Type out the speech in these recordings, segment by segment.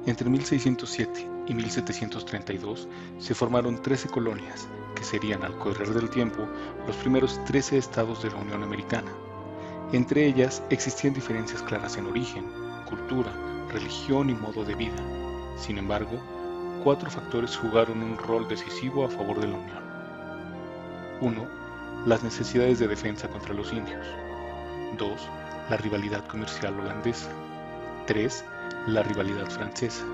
Entre 1607 y 1732 se formaron 13 colonias, que serían al correr del tiempo los primeros 13 estados de la Unión Americana. Entre ellas existían diferencias claras en origen, cultura, religión y modo de vida. Sin embargo, 4 factores jugaron un rol decisivo a favor de la Unión. 1. Las necesidades de defensa contra los indios. 2. La rivalidad comercial holandesa. 3. La rivalidad francesa.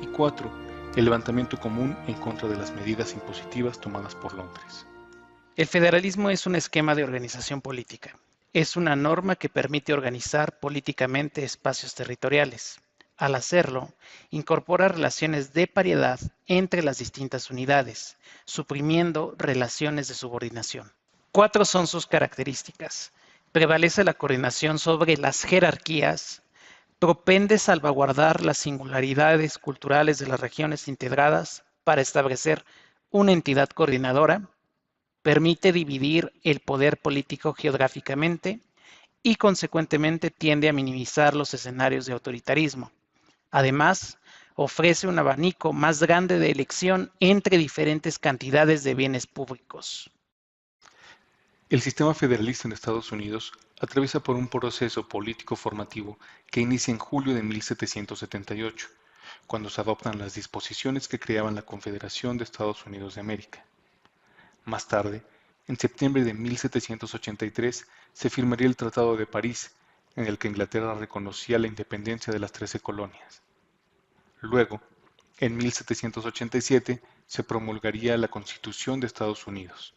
Y 4. El levantamiento común en contra de las medidas impositivas tomadas por Londres. El federalismo es un esquema de organización política. Es una norma que permite organizar políticamente espacios territoriales. Al hacerlo, incorpora relaciones de paridad entre las distintas unidades, suprimiendo relaciones de subordinación. 4 son sus características. Prevalece la coordinación sobre las jerarquías, propende salvaguardar las singularidades culturales de las regiones integradas para establecer una entidad coordinadora, permite dividir el poder político geográficamente y consecuentemente tiende a minimizar los escenarios de autoritarismo. Además, ofrece un abanico más grande de elección entre diferentes cantidades de bienes públicos. El sistema federalista en Estados Unidos atraviesa por un proceso político formativo que inicia en julio de 1778, cuando se adoptan las disposiciones que creaban la Confederación de Estados Unidos de América. Más tarde, en septiembre de 1783, se firmaría el Tratado de París, en el que Inglaterra reconocía la independencia de las 13 colonias. Luego, en 1787, se promulgaría la Constitución de Estados Unidos.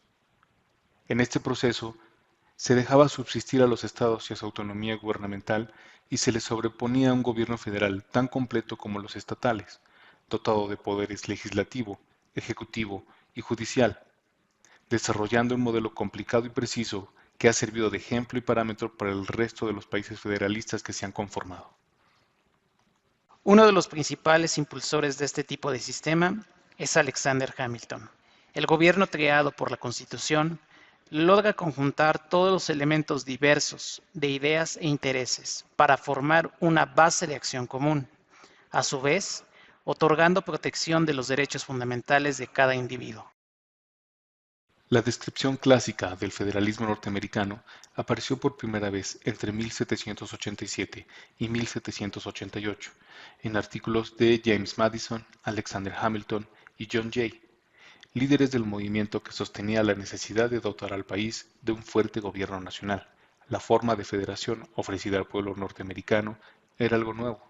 En este proceso, se dejaba subsistir a los estados y a su autonomía gubernamental y se les sobreponía un gobierno federal tan completo como los estatales, dotado de poderes legislativo, ejecutivo y judicial, desarrollando un modelo complicado y preciso que ha servido de ejemplo y parámetro para el resto de los países federalistas que se han conformado. Uno de los principales impulsores de este tipo de sistema es Alexander Hamilton. El gobierno creado por la Constitución logra conjuntar todos los elementos diversos de ideas e intereses para formar una base de acción común, a su vez, otorgando protección de los derechos fundamentales de cada individuo. La descripción clásica del federalismo norteamericano apareció por primera vez entre 1787 y 1788 en artículos de James Madison, Alexander Hamilton y John Jay, líderes del movimiento que sostenía la necesidad de dotar al país de un fuerte gobierno nacional. La forma de federación ofrecida al pueblo norteamericano era algo nuevo,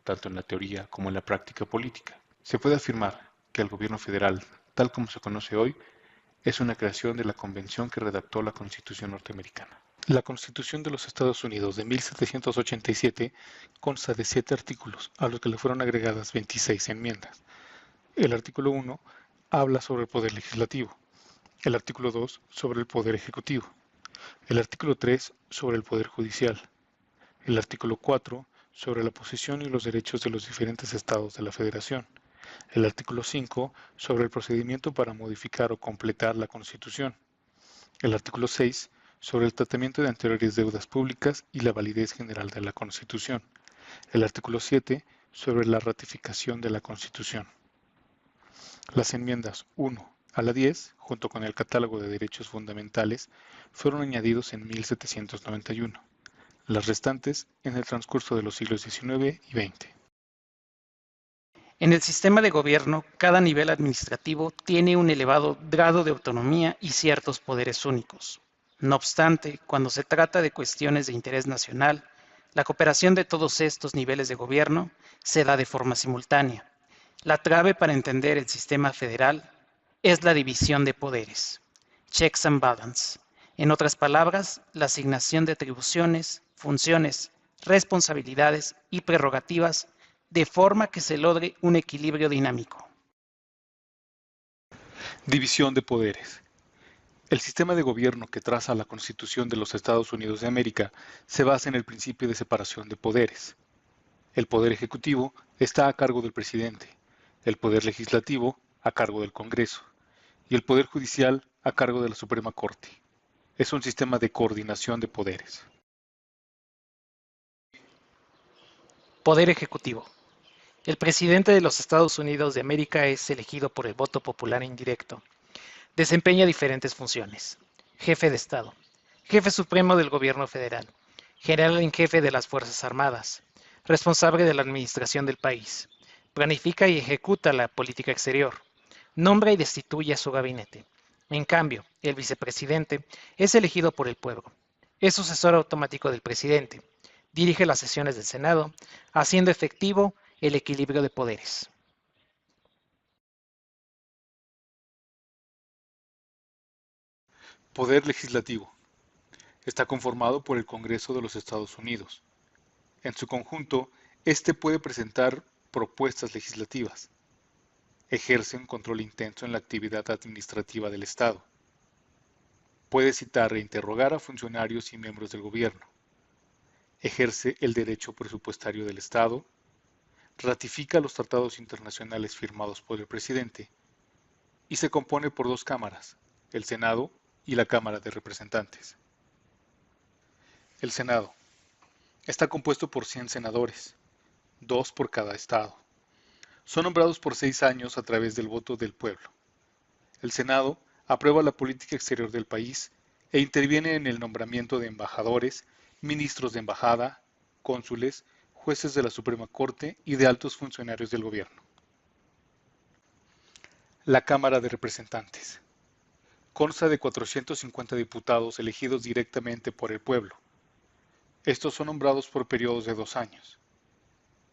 tanto en la teoría como en la práctica política. Se puede afirmar que el gobierno federal, tal como se conoce hoy, es una creación de la convención que redactó la Constitución norteamericana. La Constitución de los Estados Unidos de 1787 consta de 7 artículos, a los que le fueron agregadas 26 enmiendas. El artículo 1 habla sobre el poder legislativo, el artículo 2 sobre el poder ejecutivo, el artículo 3 sobre el poder judicial, el artículo 4 sobre la posición y los derechos de los diferentes estados de la Federación, el artículo 5 sobre el procedimiento para modificar o completar la Constitución, el artículo 6 sobre el tratamiento de anteriores deudas públicas y la validez general de la Constitución, el artículo 7 sobre la ratificación de la Constitución. Las enmiendas 1 a la 10, junto con el catálogo de derechos fundamentales, fueron añadidos en 1791, las restantes en el transcurso de los siglos XIX y XX. En el sistema de gobierno, cada nivel administrativo tiene un elevado grado de autonomía y ciertos poderes únicos. No obstante, cuando se trata de cuestiones de interés nacional, la cooperación de todos estos niveles de gobierno se da de forma simultánea. La clave para entender el sistema federal es la división de poderes, checks and balance. En otras palabras, la asignación de atribuciones, funciones, responsabilidades y prerrogativas de forma que se logre un equilibrio dinámico. División de poderes. El sistema de gobierno que traza la Constitución de los Estados Unidos de América se basa en el principio de separación de poderes. El poder ejecutivo está a cargo del presidente, el poder legislativo a cargo del Congreso y el poder judicial a cargo de la Suprema Corte. Es un sistema de coordinación de poderes. Poder ejecutivo. El presidente de los Estados Unidos de América es elegido por el voto popular indirecto. Desempeña diferentes funciones. Jefe de Estado, jefe supremo del gobierno federal, general en jefe de las Fuerzas Armadas, responsable de la administración del país, planifica y ejecuta la política exterior, nombra y destituye a su gabinete. En cambio, el vicepresidente es elegido por el pueblo. Es sucesor automático del presidente. Dirige las sesiones del Senado, haciendo efectivo el equilibrio de poderes. Poder legislativo. Está conformado por el Congreso de los Estados Unidos. En su conjunto, este puede presentar propuestas legislativas. Ejerce un control intenso en la actividad administrativa del Estado. Puede citar e interrogar a funcionarios y miembros del gobierno. Ejerce el derecho presupuestario del Estado. Ratifica los tratados internacionales firmados por el presidente. Y se compone por dos cámaras, el Senado y la Cámara de Representantes. El Senado está compuesto por 100 senadores, 2 por cada estado. Son nombrados por 6 años a través del voto del pueblo. El Senado aprueba la política exterior del país e interviene en el nombramiento de embajadores, ministros de embajada, cónsules, jueces de la Suprema Corte y de altos funcionarios del gobierno. La Cámara de Representantes consta de 450 diputados elegidos directamente por el pueblo. Estos son nombrados por periodos de 2 años.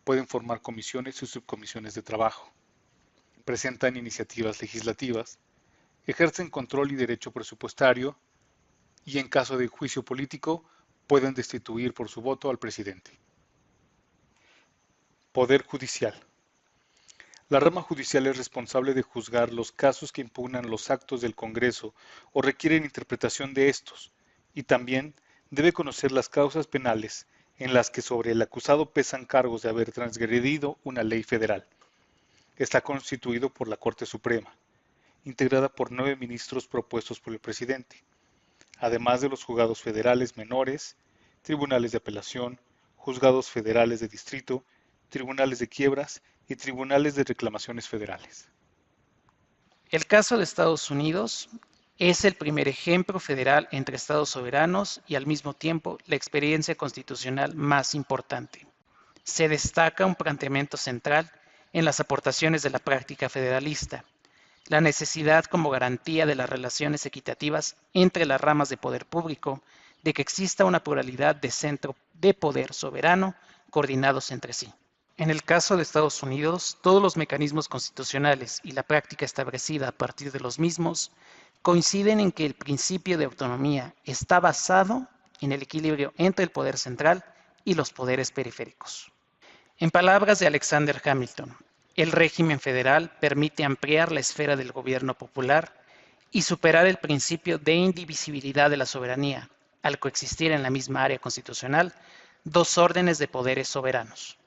Pueden formar comisiones y subcomisiones de trabajo. Presentan iniciativas legislativas, ejercen control y derecho presupuestario y en caso de juicio político pueden destituir por su voto al presidente. Poder judicial. La rama judicial es responsable de juzgar los casos que impugnan los actos del Congreso o requieren interpretación de estos, y también debe conocer las causas penales en las que sobre el acusado pesan cargos de haber transgredido una ley federal. Está constituido por la Corte Suprema, integrada por 9 ministros propuestos por el presidente, además de los juzgados federales menores, tribunales de apelación, juzgados federales de distrito, tribunales de quiebras y tribunales de reclamaciones federales. El caso de Estados Unidos es el primer ejemplo federal entre estados soberanos y al mismo tiempo la experiencia constitucional más importante. Se destaca un planteamiento central en las aportaciones de la práctica federalista, la necesidad como garantía de las relaciones equitativas entre las ramas de poder público, de que exista una pluralidad de centro de poder soberano coordinados entre sí. En el caso de Estados Unidos, todos los mecanismos constitucionales y la práctica establecida a partir de los mismos coinciden en que el principio de autonomía está basado en el equilibrio entre el poder central y los poderes periféricos. En palabras de Alexander Hamilton, el régimen federal permite ampliar la esfera del gobierno popular y superar el principio de indivisibilidad de la soberanía, al coexistir en la misma área constitucional dos órdenes de poderes soberanos.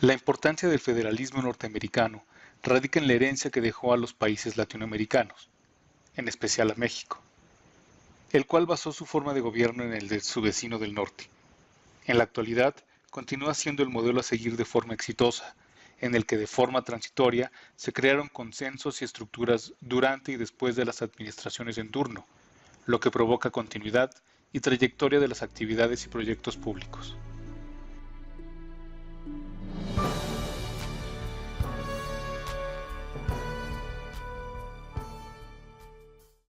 La importancia del federalismo norteamericano radica en la herencia que dejó a los países latinoamericanos, en especial a México, el cual basó su forma de gobierno en el de su vecino del norte. En la actualidad, continúa siendo el modelo a seguir de forma exitosa, en el que de forma transitoria se crearon consensos y estructuras durante y después de las administraciones en turno, lo que provoca continuidad y trayectoria de las actividades y proyectos públicos.